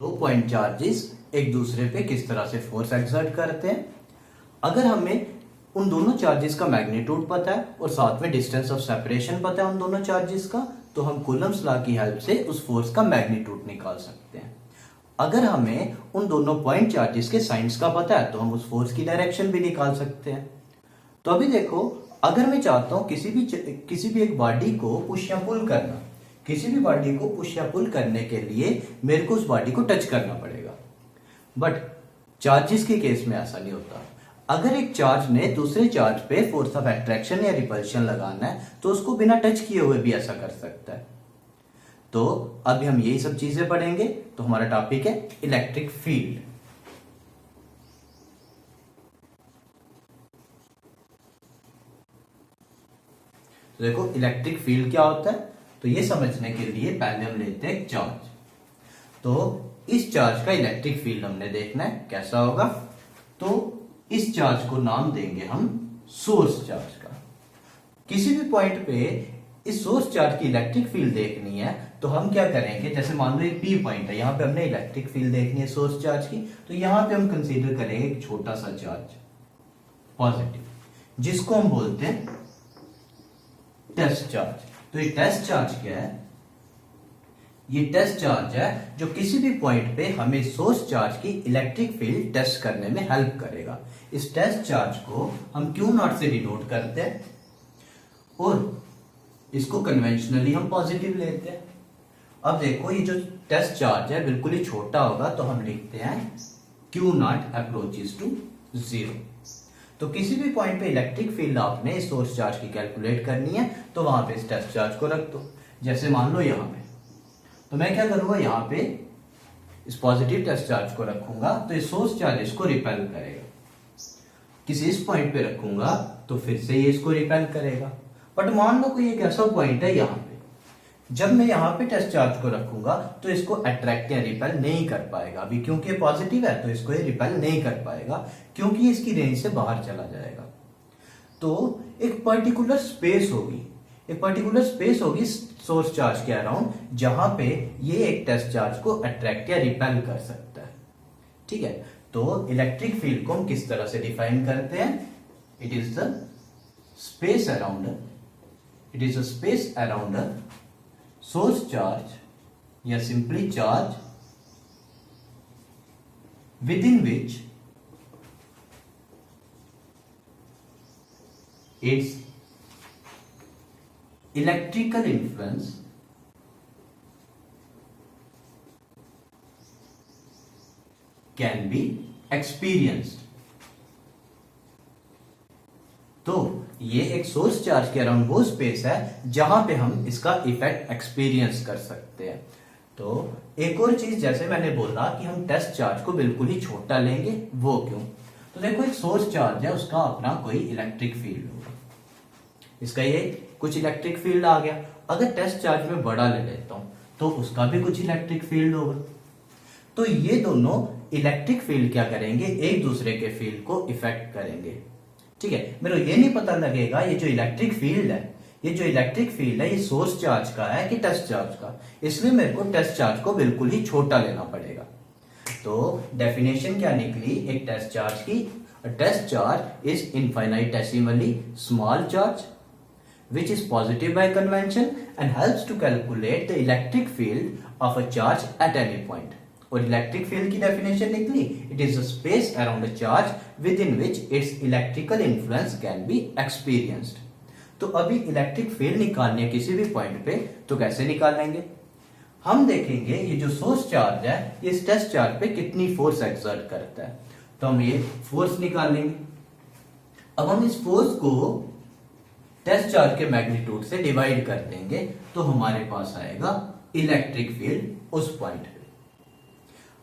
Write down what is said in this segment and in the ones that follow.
दो point charges एक दूसरे पे किस तरह से फोर्स एक्सर्ट करते हैं। अगर हमें उन दोनों चार्जेस का मैग्नीट्यूड पता है और साथ में डिस्टेंस ऑफ सेपरेशन पता है उन दोनों चार्जेस का, तो हम कूलम्स लॉ की हेल्प से उस फोर्स का मैग्नीट्यूड निकाल सकते हैं। अगर हमें उन दोनों पॉइंट चार्जेस के साइंस का पता है तो हम उस फोर्स की डायरेक्शन भी निकाल सकते हैं। तो अभी देखो, अगर मैं चाहता हूं किसी भी एक बॉडी को पुश या पुल करना, किसी भी बॉडी को पुश या पुल करने के लिए मेरे को उस बॉडी को टच करना पड़ेगा। बट चार्जेस के केस में ऐसा नहीं होता। अगर एक चार्ज ने दूसरे चार्ज पे फोर्स ऑफ अट्रैक्शन या रिपल्शन लगाना है तो उसको बिना टच किए हुए भी ऐसा कर सकता है। तो अभी हम यही सब चीजें पढ़ेंगे। तो हमारा टॉपिक है इलेक्ट्रिक फील्ड। देखो, इलेक्ट्रिक फील्ड क्या होता है, तो ये समझने के लिए पहले हम लेते हैं एक चार्ज। तो इस चार्ज का इलेक्ट्रिक फील्ड हमने देखना है कैसा होगा। तो इस चार्ज को नाम देंगे हम सोर्स चार्ज का। किसी भी पॉइंट पे इस सोर्स चार्ज की इलेक्ट्रिक फील्ड देखनी है तो हम क्या करेंगे, जैसे मान लो एक पी पॉइंट है, यहां पे हमने इलेक्ट्रिक फील्ड देखनी है सोर्स चार्ज की, तो यहां पे हम कंसीडर करेंगे एक छोटा सा चार्ज पॉजिटिव, जिसको हम बोलते हैं टेस्ट चार्ज। तो ये टेस्ट चार्ज क्या है? ये टेस्ट चार्ज है जो किसी भी पॉइंट पे हमें सोर्स चार्ज की इलेक्ट्रिक फील्ड टेस्ट करने में हेल्प करेगा। इस टेस्ट चार्ज को हम क्यू नॉट से डिनोट करते हैं और इसको कन्वेंशनली हम पॉजिटिव लेते हैं। अब देखो, ये जो टेस्ट चार्ज है बिल्कुल ही छोटा होगा, तो हम लिखते हैं क्यू नॉट अप्रोचेस टू 0। तो किसी भी पॉइंट पे इलेक्ट्रिक फील्ड आपने इस सोर्स चार्ज की कैलकुलेट करनी है तो वहां पे इस टेस्ट चार्ज को रख दो। जैसे मान लो यहां पे, तो मैं क्या करूंगा, यहां पे इस पॉजिटिव टेस्ट चार्ज को रखूंगा तो इस सोर्स चार्ज इसको रिपेल करेगा। किसी इस पॉइंट पे रखूंगा तो फिर से ये इसको रिपेल करेगा। बट मान लो कोई एक ऐसा पॉइंट है यहां पे, जब मैं यहां पे टेस्ट चार्ज को रखूंगा तो इसको अट्रैक्ट या रिपेल नहीं कर पाएगा। अभी क्योंकि पॉजिटिव है तो इसको ये रिपेल नहीं कर पाएगा, क्योंकि इसकी रेंज से बाहर चला जाएगा। तो एक पर्टिकुलर स्पेस होगी सोर्स चार्ज के अराउंड, जहां पे ये एक टेस्ट चार्ज को अट्रैक्ट या रिपेल कर सकता है। ठीक है, तो इलेक्ट्रिक फील्ड को हम किस तरह से डिफाइन करते हैं? It is the space around source charge या simply charge within which its electrical influence can be experienced. तो ये एक सोर्स चार्ज के अराउंड वो स्पेस है जहां पे हम इसका इफेक्ट एक्सपीरियंस कर सकते हैं। तो एक और चीज, जैसे मैंने बोला कि हम टेस्ट चार्ज को बिल्कुल ही छोटा लेंगे, वो क्यों? तो देखो, एक सोर्स चार्ज है, उसका अपना कोई इलेक्ट्रिक फील्ड होगा, इसका ये कुछ इलेक्ट्रिक फील्ड आ गया। अगर टेस्ट चार्ज में बड़ा ले लेता हूं तो उसका भी कुछ इलेक्ट्रिक फील्ड होगा। तो ये दोनों इलेक्ट्रिक फील्ड क्या करेंगे, एक दूसरे के फील्ड को इफेक्ट करेंगे। ठीक है, मेरे को ये नहीं पता लगेगा ये जो इलेक्ट्रिक फील्ड है ये सोर्स चार्ज का है कि टेस्ट चार्ज का, इसलिए मेरे को टेस्ट चार्ज को बिल्कुल ही छोटा लेना पड़ेगा। तो डेफिनेशन क्या निकली एक टेस्ट चार्ज की? Test charge is infinitesimally small charge which is positive by convention and helps to calculate the electric field of a charge at any point. और इलेक्ट्रिक फील्ड की डेफिनेशन निकली, it is a space around a charge within which its electrical influence can be experienced. तो अभी electric field निकालनी है किसी भी point पे, तो कैसे निकालेंगे? हम देखेंगे ये जो सोर्स चार्ज है ये इस टेस्ट चार्ज पे कितनी फोर्स एक्सर्ट करता है, तो हम ये फोर्स निकालेंगे। अब हम इस फोर्स को टेस्ट चार्ज के मैग्नीट्यूड से डिवाइड कर देंगे तो हमारे पास आएगा इलेक्ट्रिक फील्ड उस पॉइंट पे।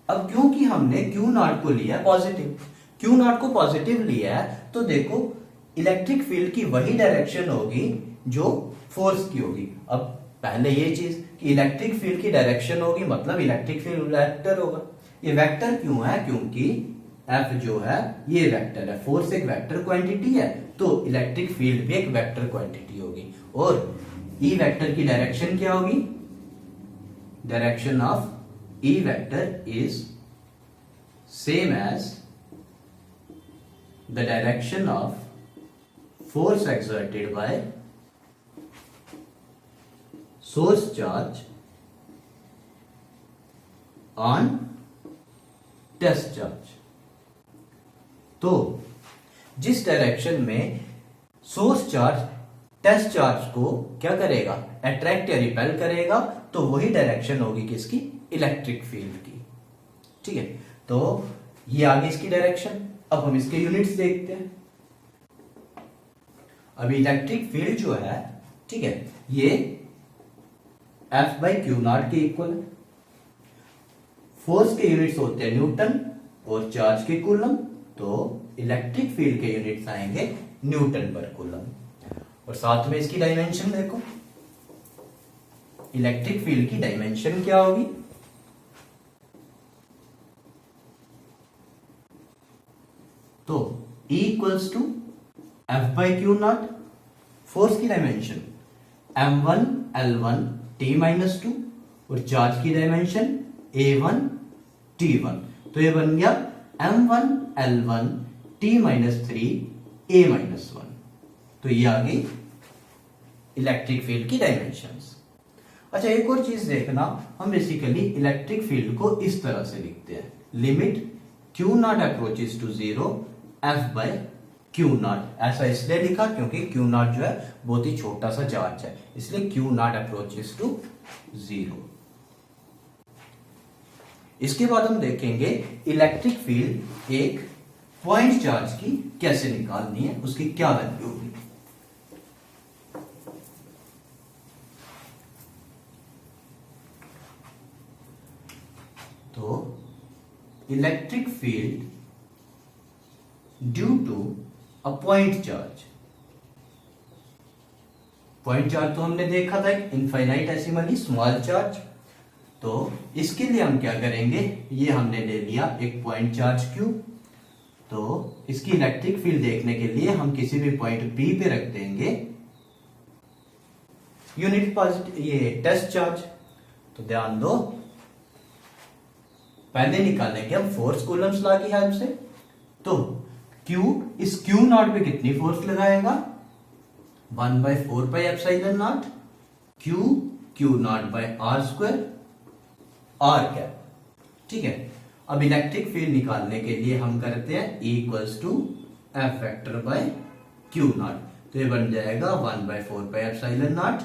अब क्योंकि हमने क्यू नॉट को लिया पॉजिटिव लिया है, तो देखो इलेक्ट्रिक फील्ड की वही डायरेक्शन होगी जो फोर्स की होगी। अब पहले ये चीज कि इलेक्ट्रिक फील्ड की डायरेक्शन होगी, मतलब इलेक्ट्रिक फील्ड वेक्टर होगा। ये वेक्टर क्यों है? क्योंकि एफ जो है ये वेक्टर है, फोर्स एक वेक्टर क्वांटिटी है, तो इलेक्ट्रिक फील्ड भी एक वेक्टर क्वांटिटी होगी। और ई वेक्टर की डायरेक्शन क्या होगी? Direction of E vector is same as the direction of force exerted by source charge on test charge। तो जिस डायरेक्शन में सोर्स चार्ज टेस्ट चार्ज को क्या करेगा, अट्रैक्ट या रिपेल करेगा, तो वही डायरेक्शन होगी किसकी, इलेक्ट्रिक फील्ड की। ठीक है, तो ये आगे इसकी डायरेक्शन। अब हम इसके यूनिट्स देखते हैं। अभी इलेक्ट्रिक फील्ड जो है, ठीक है, ये F/Q0 के इक्वल है। फोर्स के यूनिट्स होते हैं न्यूटन और चार्ज के कूलम, तो इलेक्ट्रिक फील्ड के यूनिट्स आएंगे न्यूटन पर कूलम। और साथ में इसकी डायमेंशन देखो, इलेक्ट्रिक फील्ड की डायमेंशन क्या होगी, तो E equals to F/Q0, force की डायमेंशन m1 l1 t-2 और चार्ज की डायमेंशन a1 t1, तो ये बन गया m1 l1 t-3 a-1। तो ये आ गई इलेक्ट्रिक फील्ड की डायमेंशंस। अच्छा, एक और चीज देखना, हम बेसिकली इलेक्ट्रिक फील्ड को इस तरह से लिखते हैं, limit Q0 approaches to 0 F/Q0। ऐसा इसलिए लिखा क्योंकि Q0 जो है बहुत ही छोटा सा चार्ज है, इसलिए Q0 अप्रोचेस टू 0। इसके बाद हम देखेंगे इलेक्ट्रिक फील्ड एक पॉइंट चार्ज की कैसे निकालनी है, उसकी क्या वैल्यू होगी। तो electric field due to a point charge, point charge तो हमने देखा था एक इनफाइनाइटेसिमली स्मॉल चार्ज। तो इसके लिए हम क्या करेंगे, ये हमने ले लिया एक पॉइंट चार्ज Q, तो इसकी इलेक्ट्रिक फील्ड देखने के लिए हम किसी भी पॉइंट P पे रख देंगे यूनिट पॉजिटिव ये टेस्ट चार्ज। तो ध्यान दो, पहले निकालेंगे हम फोर्स कूलम्स लॉ की हेल्प से। तो Q इस Q0 पे कितनी फोर्स लगाएगा, 1/4πε0 Q0/r² r कैप। ठीक है, अब इलेक्ट्रिक फील्ड निकालने के लिए हम करते हैं E इक्वल्स टू F/Q0, तो ये बन जाएगा 1/4πε0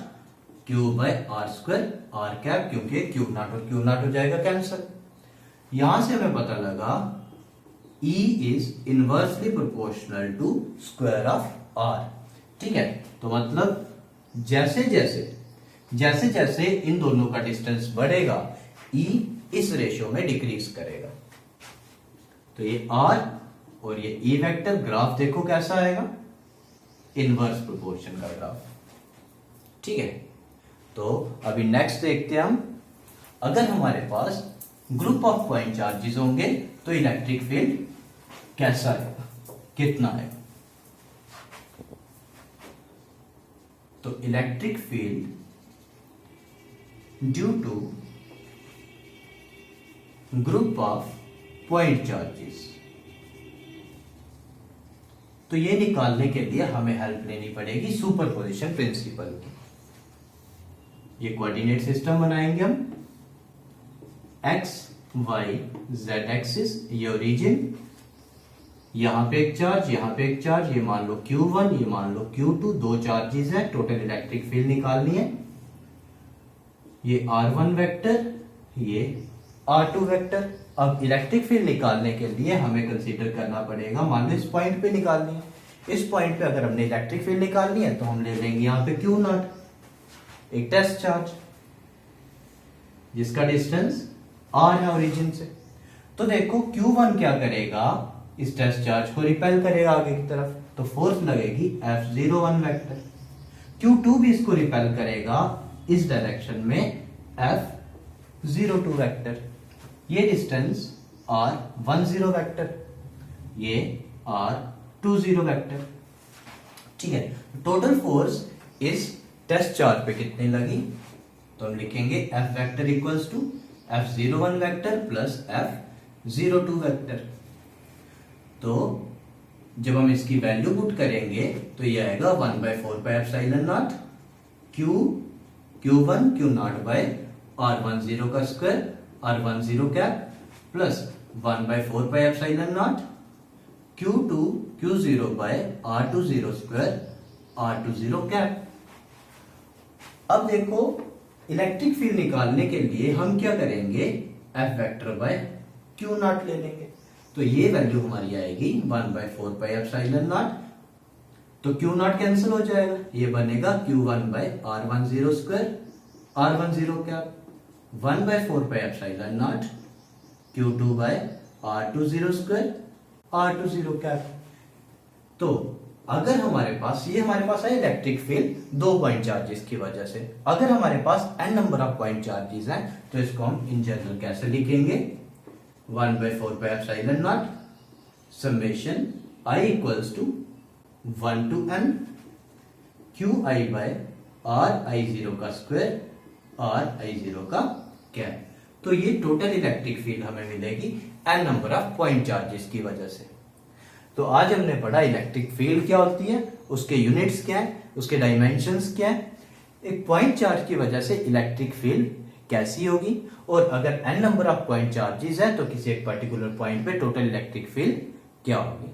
Q/r² r कैप, क्योंकि Q0 और Q0 हो जाएगा कैंसिल। यहां से हमें पता लगा E is inversely proportional to square of R। ठीक है, तो मतलब जैसे जैसे इन दोनों का डिस्टेंस बढ़ेगा E इस रेशियो में डिक्रीज करेगा। तो ये R और ये E वेक्टर ग्राफ देखो कैसा आएगा, इनवर्स प्रोपोर्शन का ग्राफ। ठीक है, तो अभी नेक्स्ट देखते हैं हम, अगर हमारे पास ग्रुप ऑफ पॉइंट चार्जेस होंगे तो इलेक्ट्रिक फील्ड कैसा आएगा, कितना आएगा। तो electric field due to group of point charges, तो ये निकालने के लिए हमें हेल्प लेनी पड़ेगी सुपरपोजिशन प्रिंसिपल की। ये कोऑर्डिनेट सिस्टम बनाएंगे हम, x y z एक्सिस, ये ओरिजिन, यहां पे एक चार्ज, यहां पे एक चार्ज, ये मान लो Q1, ये मान लो Q2, दो चार्जेस है, टोटल इलेक्ट्रिक फील्ड निकालनी है। ये R1 वेक्टर, ये R2 वेक्टर। अब इलेक्ट्रिक फील्ड निकालने के लिए हमें कंसीडर करना पड़ेगा, मान लो इस पॉइंट पे निकालनी है, इस पॉइंट पे अगर हमने इलेक्ट्रिक फील्ड निकालनी है तो हम ले लेंगे यहाँ पे Q0, एक टेस्ट चार्ज जिसका डिस्टेंस R है ओरिजिन से। तो देखो Q1 क्या करेगा, इस टेस्ट चार्ज को रिपेल करेगा आगे की तरफ, तो फोर्स लगेगी F01 वेक्टर। Q2 भी इसको रिपेल करेगा इस डायरेक्शन में F02 वेक्टर। ये डिस्टेंस R10 वेक्टर, ये R20 वेक्टर। ठीक है, टोटल फोर्स इस टेस्ट चार्ज पे कितनी लगी, तो हम लिखेंगे F vector equals to F01 vector plus F02 vector. तो जब हम इसकी वैल्यू पुट करेंगे तो ये आएगा 1/4πε0 Q1 Q0 बाय R10 का square R10 cap plus 1/4πε0 Q2 Q0 by R20 square R20 cap. अब देखो इलेक्ट्रिक फील्ड निकालने के लिए हम क्या करेंगे, F वेक्टर बाय Q0 ले लेंगे। तो ये वैल्यू हमारी आएगी 1/4πε0। तो Q0 कैंसिल हो जाएगा, ये बनेगा Q1 by R10 square R10 cap 1/4πε0 Q2 by R20 square R20 cap. तो अगर हमारे पास है इलेक्ट्रिक फील्ड 2 पॉइंट चार्जेस की वजह से। अगर हमारे पास n number of point charges हैं तो इसको हम इन जनरल कैसे लिखेंगे, 1/4πε0 summation I equals to 1 to n QI by RI0 का स्क्वायर RI0 का कैप। तो ये टोटल इलेक्ट्रिक फील्ड हमें मिलेगी n number of point charges की वजह से। तो आज हमने पढ़ा इलेक्ट्रिक फील्ड क्या होती है, उसके यूनिट्स क्या है, उसके डायमेंशंस क्या है, एक पॉइंट चार्ज की वजह से इलेक्ट्रिक फील्ड कैसी होगी, और अगर n number of point charges है तो किसी एक पर्टिकुलर पॉइंट पे टोटल इलेक्ट्रिक फील्ड क्या होगी।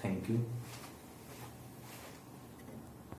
Thank you.